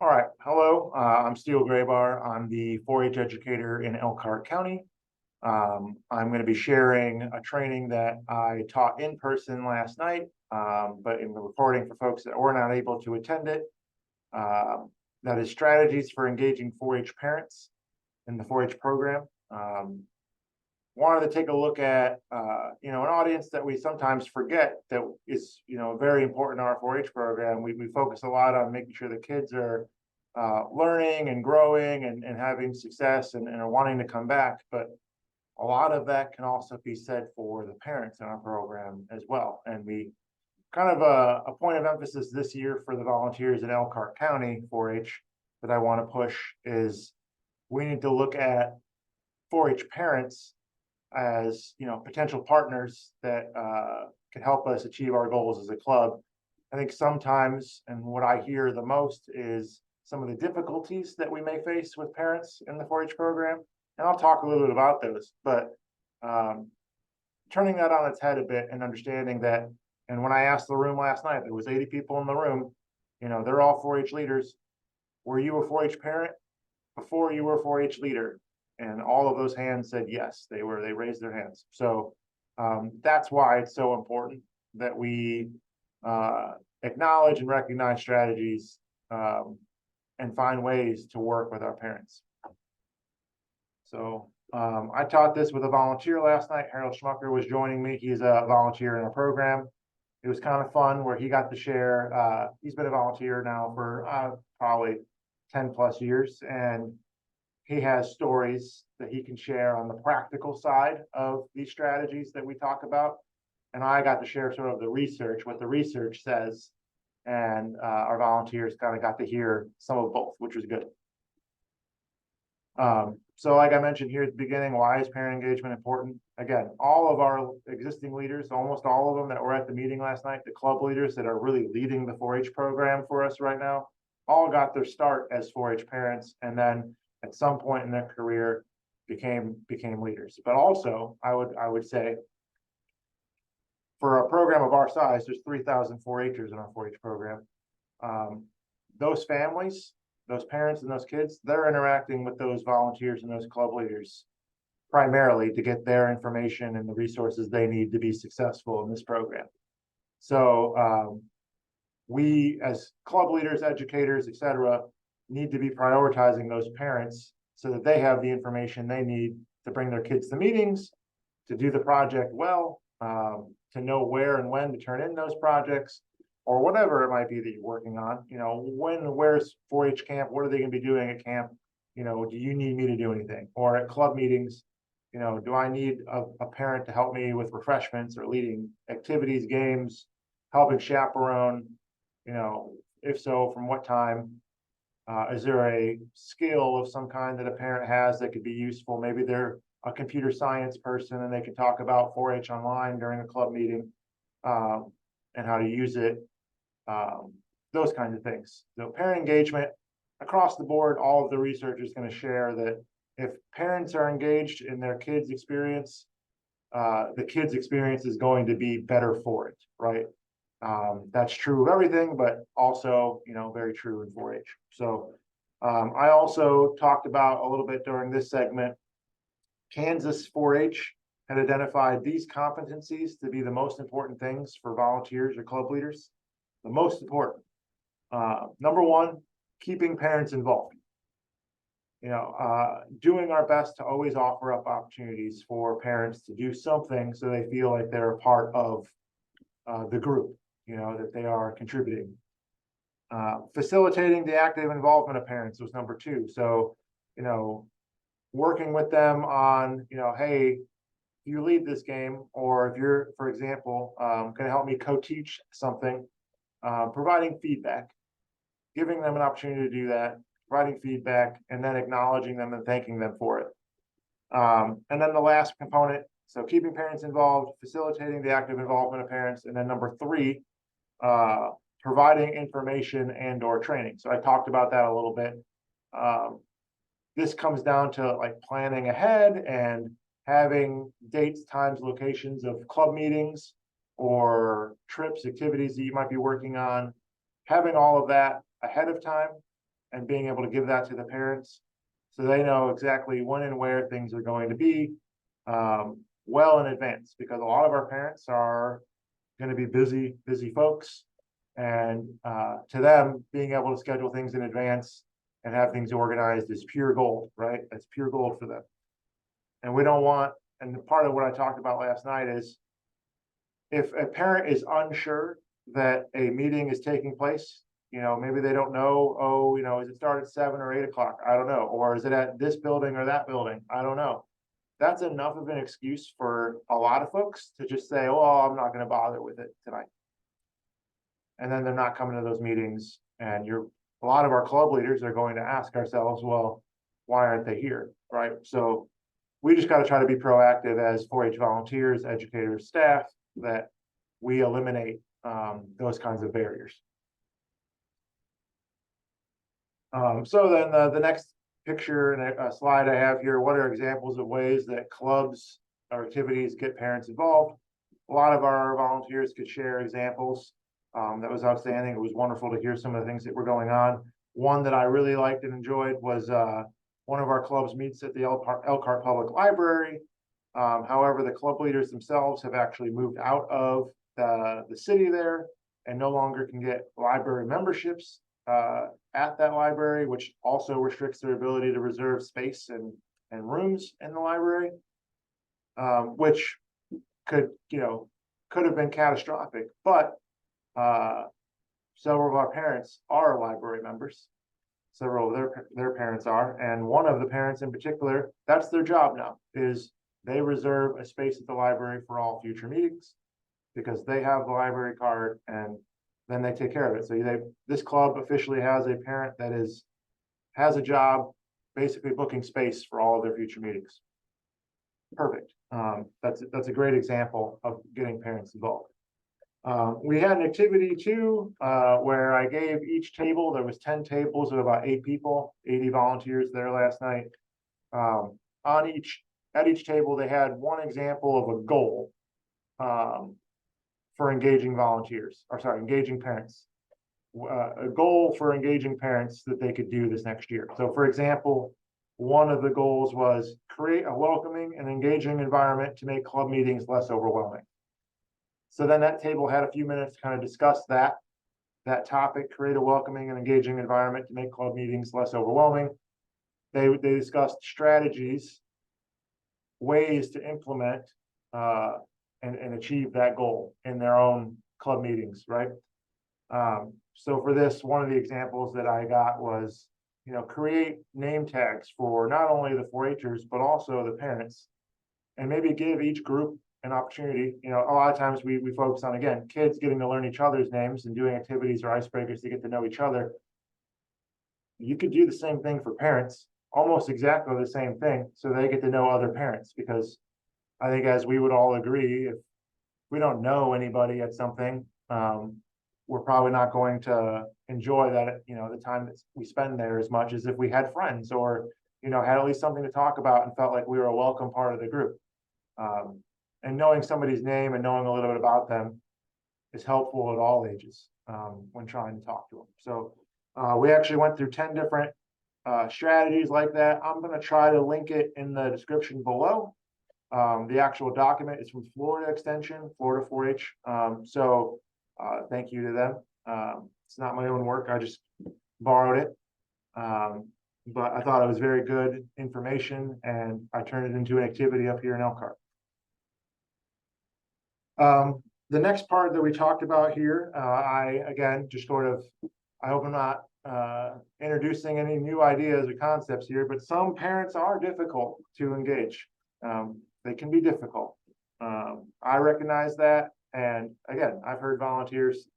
All right, hello, I'm Steele Graybar. I'm the 4-H educator in Elkhart County. I'm going to be sharing a training that I taught in person last night, but in the recording for folks that were not able to attend it. That is strategies for engaging 4-H parents in the 4-H program. Wanted to take a look at, an audience that we sometimes forget that is, very important in our 4-H program. We focus a lot on making sure the kids are learning and growing and having success and are wanting to come back. But a lot of that can also be said for the parents in our program as well. And we kind of a point of emphasis this year for the volunteers in Elkhart County 4-H that I want to push is we need to look at 4-H parents as potential partners that can help us achieve our goals as a club. I think sometimes, and what I hear the most is some of the difficulties that we may face with parents in the 4-H program, and I'll talk a little bit about those. But turning that on its head a bit and understanding that, and when I asked the room last night, there was 80 people in the room. They're all 4-H leaders. Were you a 4-H parent before you were a 4-H leader? And all of those hands said yes, they raised their hands. So that's why it's so important that we acknowledge and recognize strategies and find ways to work with our parents. So I taught this with a volunteer last night. Harold Schmucker was joining me. He's a volunteer in our program. It was kind of fun where he got to share. He's been a volunteer now for probably 10 plus years, and he has stories that he can share on the practical side of these strategies that we talk about. And I got to share sort of the research, what the research says. And our volunteers kind of got to hear some of both, which was good. So like I mentioned here at the beginning, why is parent engagement important? Again, all of our existing leaders, almost all of them that were at the meeting last night, the club leaders that are really leading the 4-H program for us right now, all got their start as 4-H parents, and then at some point in their career became leaders. But also, I would say, for a program of our size, there's 3,000 4-Hers in our 4-H program. Those families, those parents and those kids, they're interacting with those volunteers and those club leaders primarily to get their information and the resources they need to be successful in this program. So we as club leaders, educators, etc., need to be prioritizing those parents so that they have the information they need to bring their kids to meetings, to do the project well, to know where and when to turn in those projects, or whatever it might be that you're working on. Where's 4-H camp? What are they going to be doing at camp? Do you need me to do anything? Or at club meetings, do I need a parent to help me with refreshments or leading activities, games, helping chaperone? If so, from what time? Is there a skill of some kind that a parent has that could be useful? Maybe they're a computer science person and they can talk about 4-H online during a club meeting and how to use it, those kinds of things. So parent engagement across the board, all of the research is going to share that if parents are engaged in their kids' experience, the kids' experience is going to be better for it, right? That's true of everything, but also, very true in 4-H. So I also talked about a little bit during this segment, Kansas 4-H had identified these competencies to be the most important things for volunteers or club leaders. The most important. Number one, keeping parents involved. Doing our best to always offer up opportunities for parents to do something so they feel like they're a part of the group, that they are contributing. Facilitating the active involvement of parents was number two. So, working with them on, hey, you lead this game, or if you're, for example, going to help me co-teach something, providing feedback, giving them an opportunity to do that, providing feedback, and then acknowledging them and thanking them for it. And then the last component, so keeping parents involved, facilitating the active involvement of parents, and then number three, providing information and or training. So I talked about that a little bit. This comes down to like planning ahead and having dates, times, locations of club meetings or trips, activities that you might be working on, having all of that ahead of time and being able to give that to the parents so they know exactly when and where things are going to be well in advance, because a lot of our parents are going to be busy folks. And to them, being able to schedule things in advance and have things organized is pure gold, right? That's pure gold for them. And we don't want, and part of what I talked about last night is if a parent is unsure that a meeting is taking place, maybe they don't know, oh, is it start at 7 or 8 o'clock? I don't know. Or is it at this building or that building? I don't know. That's enough of an excuse for a lot of folks to just say, oh, I'm not going to bother with it tonight. And then they're not coming to those meetings. And a lot of our club leaders are going to ask ourselves, well, why aren't they here? Right. So we just got to try to be proactive as 4-H volunteers, educators, staff, that we eliminate those kinds of barriers. So then the next picture and a slide I have here, what are examples of ways that clubs or activities get parents involved? A lot of our volunteers could share examples. That was outstanding. It was wonderful to hear some of the things that were going on. One that I really liked and enjoyed was one of our clubs meets at the Elkhart Public Library. However, the club leaders themselves have actually moved out of the city there and no longer can get library memberships at that library, which also restricts their ability to reserve space and rooms in the library, which could have been catastrophic. But several of our parents are library members. Several of their parents are, and one of the parents in particular, that's their job now, is they reserve a space at the library for all future meetings because they have the library card and then they take care of it. So this club officially has a parent that has a job basically booking space for all of their future meetings. Perfect. That's a great example of getting parents involved. We had an activity too, where I gave each table, there was 10 tables of about 8 people, 80 volunteers there last night. At each table, they had one example of a goal for engaging engaging parents. A goal for engaging parents that they could do this next year. So for example, one of the goals was create a welcoming and engaging environment to make club meetings less overwhelming. So then that table had a few minutes to kind of discuss that topic, create a welcoming and engaging environment to make club meetings less overwhelming. They discussed strategies, ways to implement and achieve that goal in their own club meetings, right? So for this, one of the examples that I got was, create name tags for not only the 4-Hers, but also the parents, and maybe give each group an opportunity. A lot of times we focus on, again, kids getting to learn each other's names and doing activities or icebreakers to get to know each other. You could do the same thing for parents, almost exactly the same thing, so they get to know other parents, because I think, as we would all agree, if we don't know anybody at something, we're probably not going to enjoy that, the time that we spend there as much as if we had friends or, had at least something to talk about and felt like we were a welcome part of the group. And knowing somebody's name and knowing a little bit about them is helpful at all ages when trying to talk to them. So we actually went through 10 different strategies like that. I'm going to try to link it in the description below. The actual document is from Florida Extension, Florida 4-H. So thank you to them. It's not my own work. I just borrowed it. But I thought it was very good information, and I turned it into an activity up here in Elkhart. The next part that we talked about here, I hope I'm not introducing any new ideas or concepts here, but some parents are difficult to engage. They can be difficult. I recognize that. And again, I've heard volunteers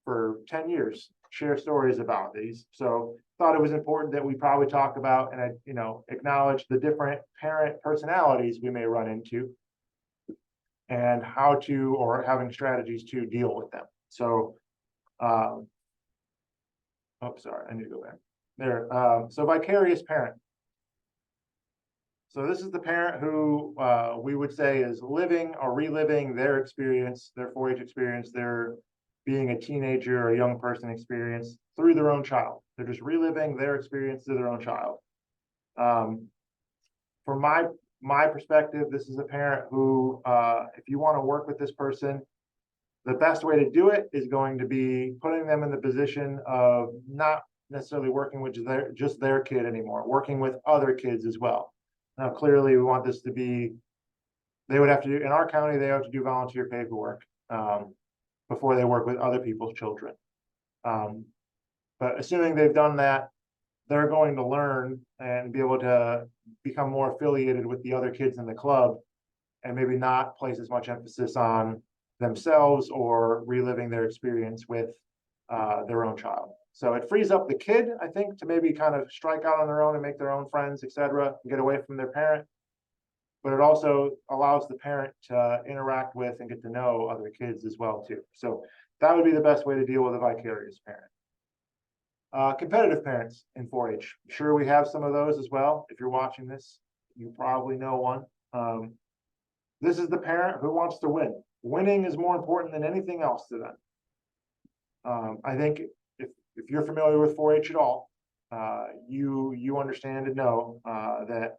for 10 years share stories about these. So thought it was important that we probably talk about and, acknowledge the different parent personalities we may run into and how to, or having strategies to deal with them. So, sorry, I need to go back there. So vicarious parent. So this is the parent who we would say is living or reliving their experience, their 4-H experience, their being a teenager or a young person experience through their own child. They're just reliving their experience through their own child. From my perspective, this is a parent who, if you want to work with this person, the best way to do it is going to be putting them in the position of not necessarily working with just their kid anymore, working with other kids as well. Now, clearly, we want this to be, they would have to do, in our county, they have to do volunteer paperwork before they work with other people's children. But assuming they've done that, they're going to learn and be able to become more affiliated with the other kids in the club and maybe not place as much emphasis on themselves or reliving their experience with their own child. So it frees up the kid, I think, to maybe kind of strike out on their own and make their own friends, etc., and get away from their parent. But it also allows the parent to interact with and get to know other kids as well, too. So that would be the best way to deal with a vicarious parent. Competitive parents in 4-H. Sure, we have some of those as well. If you're watching this, you probably know one. This is the parent who wants to win. Winning is more important than anything else to them. I think if you're familiar with 4-H at all, you understand and know that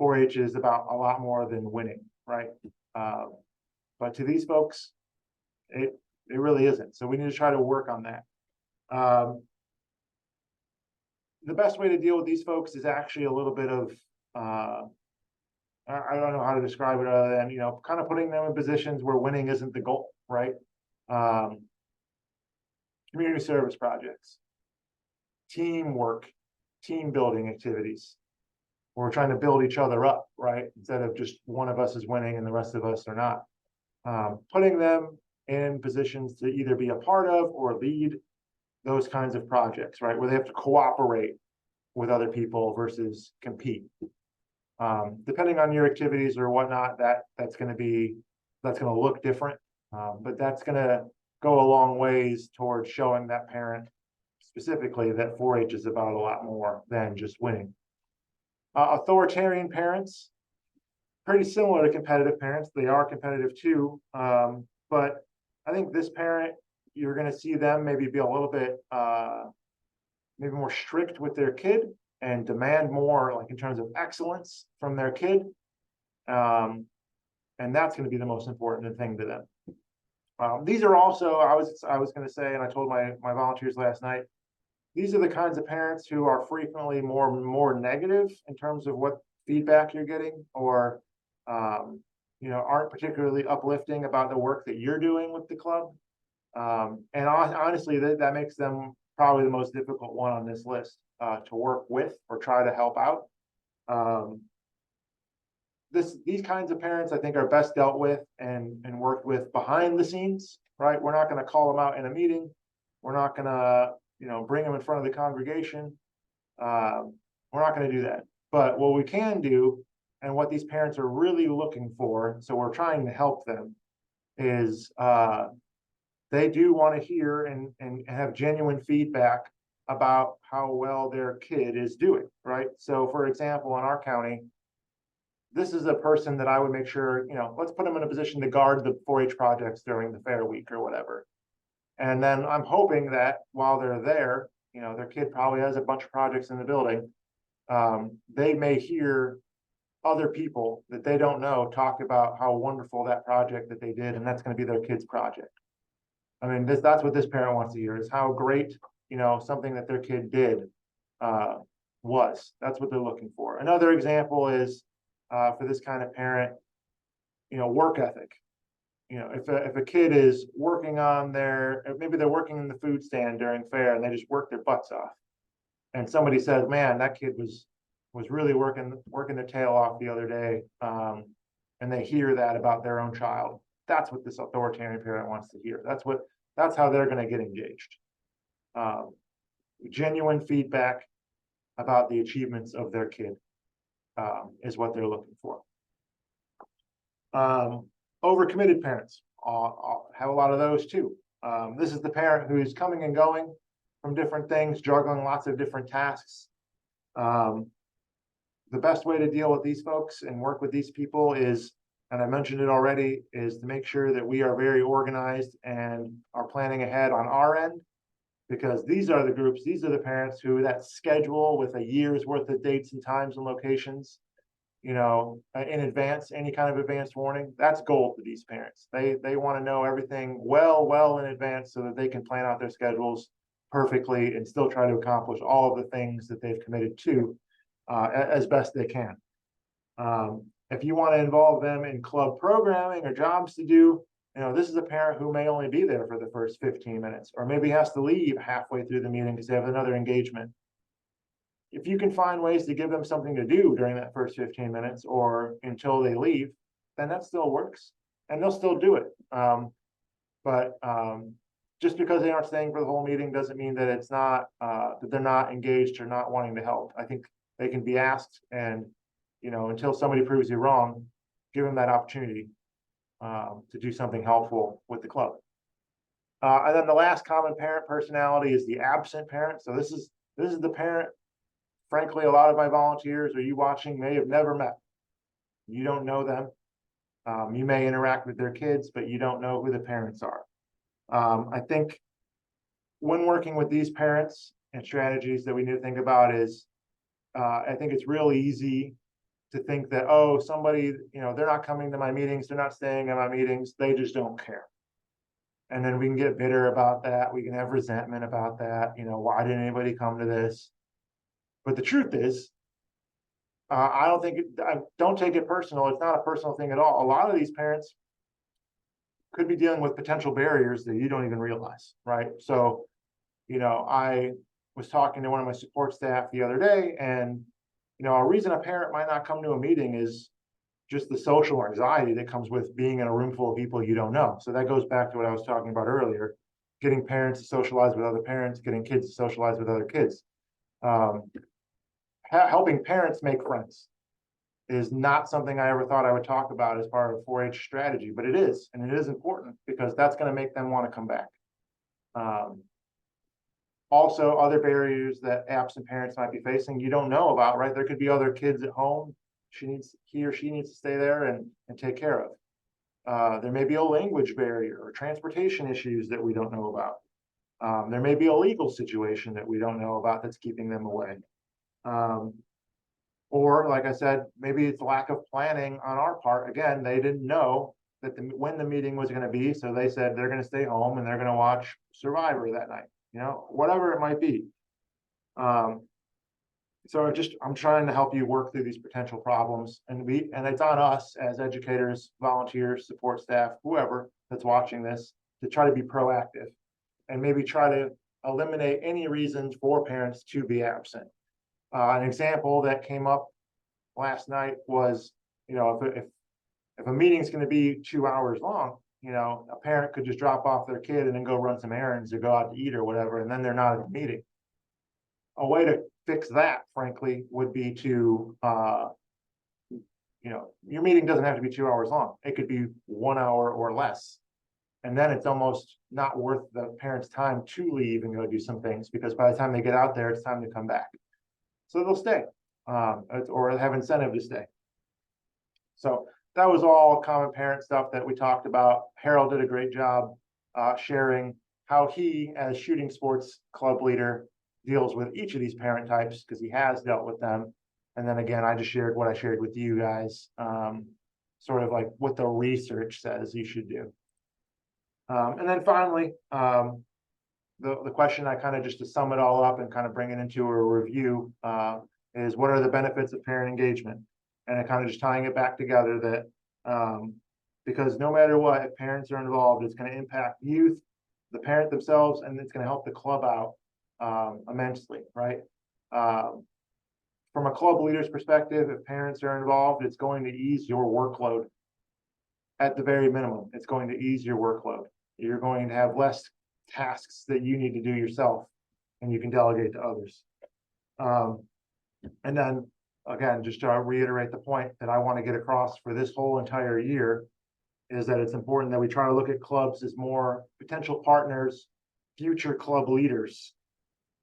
4-H is about a lot more than winning, right? But to these folks, it really isn't. So we need to try to work on that. The best way to deal with these folks is actually a little bit of, I don't know how to describe it other than, kind of putting them in positions where winning isn't the goal, right? Community service projects, teamwork, team building activities. We're trying to build each other up, right? Instead of just one of us is winning and the rest of us are not. Putting them in positions to either be a part of or lead those kinds of projects, right? Where they have to cooperate with other people versus compete. Depending on your activities or whatnot, that's going to look different, but that's going to go a long ways towards showing that parent specifically that 4-H is about a lot more than just winning. Authoritarian parents, pretty similar to competitive parents. They are competitive too, but I think this parent, you're going to see them maybe be a little bit maybe more strict with their kid and demand more, like in terms of excellence from their kid. And that's going to be the most important thing to them. These are also, I was going to say, and I told my volunteers last night, these are the kinds of parents who are frequently more negative in terms of what feedback you're getting, or aren't particularly uplifting about the work that you're doing with the club. And honestly, that makes them probably the most difficult one on this list to work with or try to help out. These kinds of parents, I think, are best dealt with and worked with behind the scenes, right? We're not going to call them out in a meeting. We're not going to, bring them in front of the congregation. We're not going to do that. But what we can do, and what these parents are really looking for, so we're trying to help them, is they do want to hear and have genuine feedback about how well their kid is doing, right? So for example, in our county, this is a person that I would make sure, let's put them in a position to guard the 4-H projects during the fair week or whatever. And then I'm hoping that while they're there, their kid probably has a bunch of projects in the building. They may hear other people that they don't know talk about how wonderful that project that they did, and that's going to be their kid's project. I mean, that's what this parent wants to hear, is how great, something that their kid did was. That's what they're looking for. Another example is for this kind of parent, work ethic. If a kid is working on maybe they're working in the food stand during fair and they just work their butts off, and somebody says, man, that kid was really working their tail off the other day, and they hear that about their own child. That's what this authoritarian parent wants to hear. That's how they're going to get engaged. Genuine feedback about the achievements of their kid is what they're looking for. Overcommitted parents, I'll have a lot of those too. This is the parent who's coming and going from different things, juggling lots of different tasks. The best way to deal with these folks and work with these people is and I mentioned it already, is to make sure that we are very organized and are planning ahead on our end, because these are the groups, these are the parents who that schedule with a year's worth of dates and times and locations, in advance, any kind of advanced warning, that's gold to these parents. They want to know everything well in advance so that they can plan out their schedules perfectly and still try to accomplish all of the things that they've committed to as best they can. If you want to involve them in club programming or jobs to do, this is a parent who may only be there for the first 15 minutes, or maybe has to leave halfway through the meeting because they have another engagement. If you can find ways to give them something to do during that first 15 minutes or until they leave, then that still works and they'll still do it. But just because they aren't staying for the whole meeting doesn't mean that it's not, that they're not engaged or not wanting to help. I think they can be asked, and, until somebody proves you wrong, give them that opportunity to do something helpful with the club. And then the last common parent personality is the absent parent. So this is the parent, frankly, a lot of my volunteers or you watching may have never met. You don't know them. You may interact with their kids, but you don't know who the parents are. I think when working with these parents, and strategies that we need to think about is, I think it's real easy to think that, oh, somebody, they're not coming to my meetings, they're not staying at my meetings, they just don't care. And then we can get bitter about that. We can have resentment about that. Why didn't anybody come to this? But the truth is, I don't take it personal. It's not a personal thing at all. A lot of these parents could be dealing with potential barriers that you don't even realize, right? So, I was talking to one of my support staff the other day, and, a reason a parent might not come to a meeting is just the social anxiety that comes with being in a room full of people you don't know. So that goes back to what I was talking about earlier, getting parents to socialize with other parents, getting kids to socialize with other kids. Helping parents make friends is not something I ever thought I would talk about as part of a 4-H strategy, but it is, and it is important because that's going to make them want to come back. Also, other barriers that absent parents might be facing, you don't know about, right? There could be other kids at home he or she needs to stay there and take care of. There may be a language barrier or transportation issues that we don't know about. There may be a legal situation that we don't know about that's keeping them away. Or, like I said, maybe it's lack of planning on our part. Again, they didn't know that when the meeting was going to be, so they said they're going to stay home and they're going to watch Survivor that night. Whatever it might be. So I'm trying to help you work through these potential problems, and it's on us as educators, volunteers, support staff, whoever that's watching this, to try to be proactive and maybe try to eliminate any reasons for parents to be absent. An example that came up last night was, if a meeting's going to be 2 hours long, a parent could just drop off their kid and then go run some errands or go out to eat or whatever, and then they're not at the meeting. A way to fix that, frankly, would be to, your meeting doesn't have to be 2 hours long. It could be 1 hour or less. And then it's almost not worth the parents' time to leave and go do some things, because by the time they get out there, it's time to come back. So they'll stay, or have incentive to stay. So that was all common parent stuff that we talked about. Harold did a great job sharing how he, as shooting sports club leader, deals with each of these parent types, because he has dealt with them. And then again, I just shared what I shared with you guys, sort of like what the research says you should do. And then finally, the question I kind of, just to sum it all up and kind of bring it into a review, is what are the benefits of parent engagement? And kind of just tying it back together that, because no matter what, if parents are involved, it's going to impact youth, the parent themselves, and it's going to help the club out immensely, right? From a club leader's perspective, if parents are involved, it's going to ease your workload. At the very minimum, it's going to ease your workload. You're going to have less tasks that you need to do yourself, and you can delegate to others. And then again, just to reiterate the point that I want to get across for this whole entire year, is that it's important that we try to look at clubs as more potential partners, future club leaders,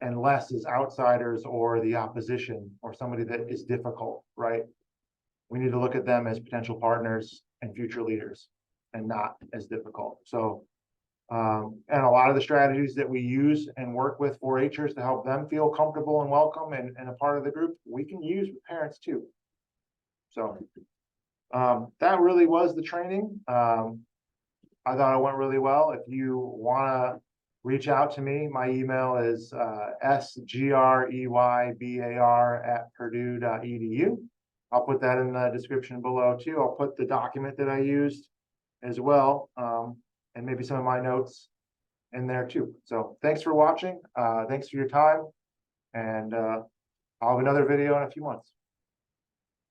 and less as outsiders or the opposition or somebody that is difficult, right? We need to look at them as potential partners and future leaders and not as difficult. So, and a lot of the strategies that we use and work with 4-Hers to help them feel comfortable and welcome and a part of the group, we can use with parents too. So that really was the training. I thought it went really well. If you want to reach out to me, my email is sgreybar@purdue.edu. I'll put that in the description below too. I'll put the document that I used as well, and maybe some of my notes in there too. So thanks for watching. Thanks for your time, and I'll have another video in a few months.